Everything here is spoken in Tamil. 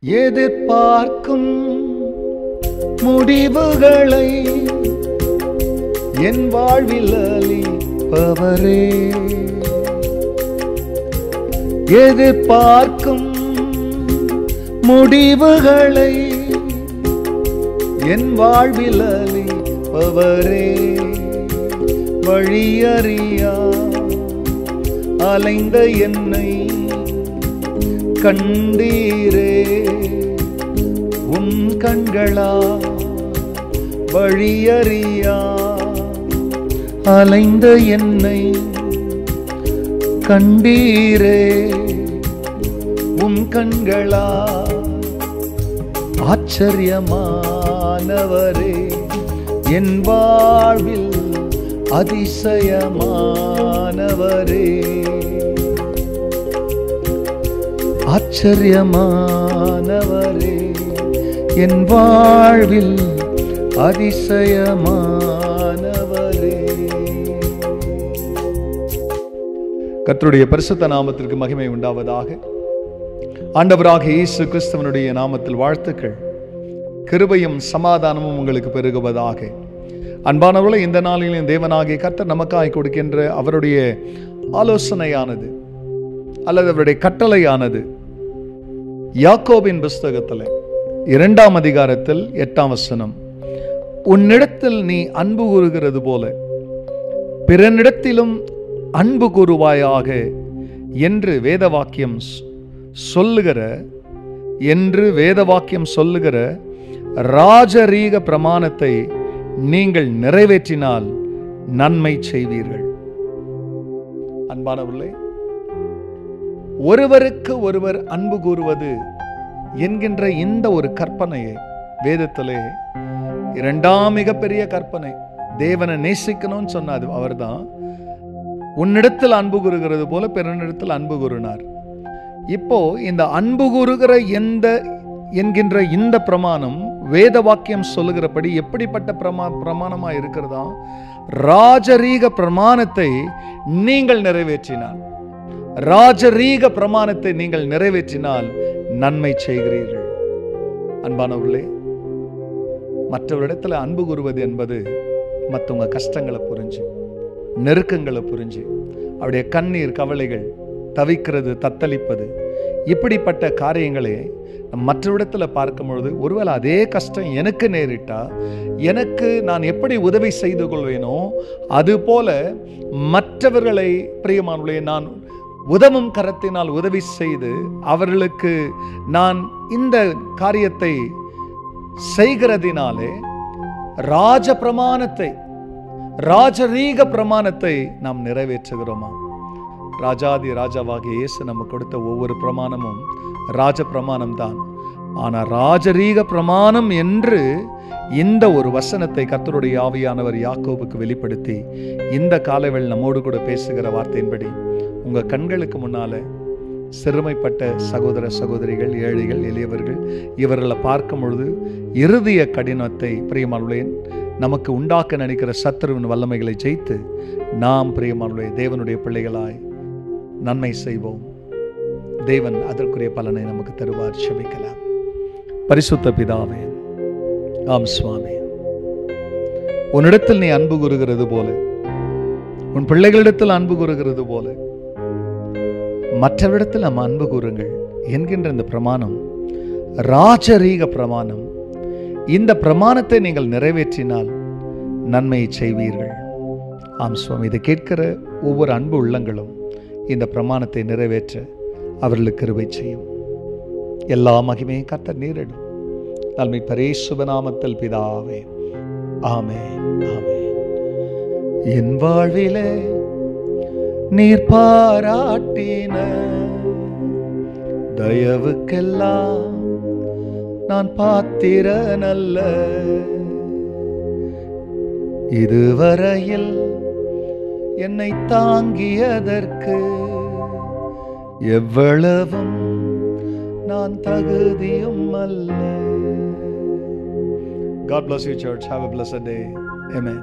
எதிர்பார்க்கும் முடிவுகளை என் வாழ்வில் அளிப்பவரே, எதிர்பார்க்கும் முடிவுகளை என் வாழ்வில் அளிப்பவரே, வழியறியா அலைந்த என்னை கண்டீரே, உம் கண்களா வழியறியா அலைந்த என்னை கண்டீரே, உம் கண்களா ஆச்சரியமானவரே, என் வாழ்வில் அதிசயமானவரே, ஆச்சரியமானவரே, என் வாழ்வில் அதிசயமானவரே. கர்த்தருடைய பரிசுத்த நாமத்திற்கு மகிமை உண்டாவதாக. ஆண்டவராக இயேசு கிறிஸ்துவனுடைய நாமத்தில் வாழ்த்துக்கள். கிருபையும் சமாதானமும் உங்களுக்கு பெருகுவதாக. அன்பானவர்களே, இந்த நாளில் தேவனாகிய கர்த்தர் நமக்காய் கொடுக்கின்ற அவருடைய ஆலோசனையானது அல்லது அவருடைய கட்டளையானது யாக்கோபின் புஸ்தகத்தில் 2ஆம் அதிகாரத்தில் 8ஆம் வசனம், உன்னிடத்தில் நீ அன்பு கூறுகிறது போல பிறனிடத்திலும் அன்பு கூறுவாயாக என்று வேதவாக்கியம் சொல்லுகிற ராஜரீக பிரமாணத்தை நீங்கள் நிறைவேற்றினால் நன்மை செய்வீர்கள். அன்பானவர்களே, ஒருவருக்கு ஒருவர் அன்பு கூறுவது என்கின்ற இந்த ஒரு கற்பனையை வேதத்திலே 2ஆம் மிகப்பெரிய கற்பனை, தேவனை நேசிக்கணும்னு சொன்னாது அவர்தான். உன்னிடத்தில் அன்பு கூறுகிறது போல பிறனிடத்தில் அன்பு கூறினார். இப்போ இந்த அன்பு கூறுகிற என்கின்ற இந்த பிரமாணம் வேத வாக்கியம் சொல்லுகிறபடி எப்படிப்பட்ட பிரமாணமா இருக்கிறதா? ராஜரீக பிரமாணத்தை நீங்கள் நிறைவேற்றினால், ராஜரீக பிரமாணத்தை நீங்கள் நிறைவேற்றினால் நன்மை செய்கிறீர்கள். அன்பானவர்களே, மற்றவரிடத்துல அன்பு கூறுவது என்பது மற்றவங்க கஷ்டங்களை புரிஞ்சு, நெருக்கங்களை புரிஞ்சு, அவருடைய கண்ணீர் கவலைகள், தவிக்கிறது, தத்தளிப்பது, இப்படிப்பட்ட காரியங்களை மற்றவிடத்துல பார்க்கும் பொழுது, ஒருவேளை அதே கஷ்டம் எனக்கு நேரிட்டா எனக்கு நான் எப்படி உதவி செய்து கொள்வேனோ அதுபோல மற்றவர்களை பிரியமானவர்களே நான் உதவும் கரத்தினால் உதவி செய்து அவர்களுக்கு நான் இந்த காரியத்தை செய்கிறதினாலே ராஜரீக பிரமாணத்தை நாம் நிறைவேற்றுகிறோமா? ராஜாதி ராஜாவாகிய இயேசு நம்ம கொடுத்த ஒவ்வொரு பிரமாணமும் ராஜ பிரமாணம் தான். ஆனால் ராஜரீக பிரமாணம் என்று இந்த ஒரு வசனத்தை கர்த்தருடைய ஆவியானவர் யாக்கோபுக்கு வெளிப்படுத்தி இந்த காலைவேளை நம்மோடு கூட பேசுகிற வார்த்தையின்படி உங்க கண்களுக்கு முன்னால சிறுமைப்பட்ட சகோதர சகோதரிகள், ஏழைகள், எளியவர்கள், இவர்களை பார்க்கும் பொழுது இறுதிய கடினத்தை பிரியமானவர்களே நமக்கு உண்டாக்க நினைக்கிற சத்துருவின் வல்லமைகளை ஜெயித்து நாம் பிரியமானவர்களே தேவனுடைய பிள்ளைகளாய் நன்மை செய்வோம். தேவன் அதற்குரிய பலனை நமக்கு தருவார். செபிக்கலாம். பரிசுத்த பிதாவே, ஆம் சுவாமி, உன்னிடத்தில் நீ அன்பு கூறுகிறது போல, உன் பிள்ளைகளிடத்தில் அன்பு கூறுகிறது போல மற்றவரிடத்தில் நாம் அன்பு கூறுங்கள் என்கின்ற இந்த பிரமாணம் ராஜரீக பிரமாணம். இந்த பிரமாணத்தை நீங்கள் நிறைவேற்றினால் நன்மையை செய்வீர்கள். ஆம் சுவாமி, இதை கேட்கிற ஒவ்வொரு அன்பு உள்ளங்களும் இந்த பிரமாணத்தை நிறைவேற்ற அவர்களுக்கு கிருபை செய்யும். எல்லா மகிமையும் கர்த்தர் நீரிடும். நன்மை பரிசுத்த நாமத்தில் பிதாவே, ஆமென், ஆமென். என் வாழ்விலே நீர் பாராட்டின தயவுக்கெல்லாம் நான் பாத்திரனல்ல, இதுவரையில் என்னை தாங்கியதற்கு எவ்வளவும் நான் தகுதியும் அல்ல. God bless you, church. Have a blessed day. Amen.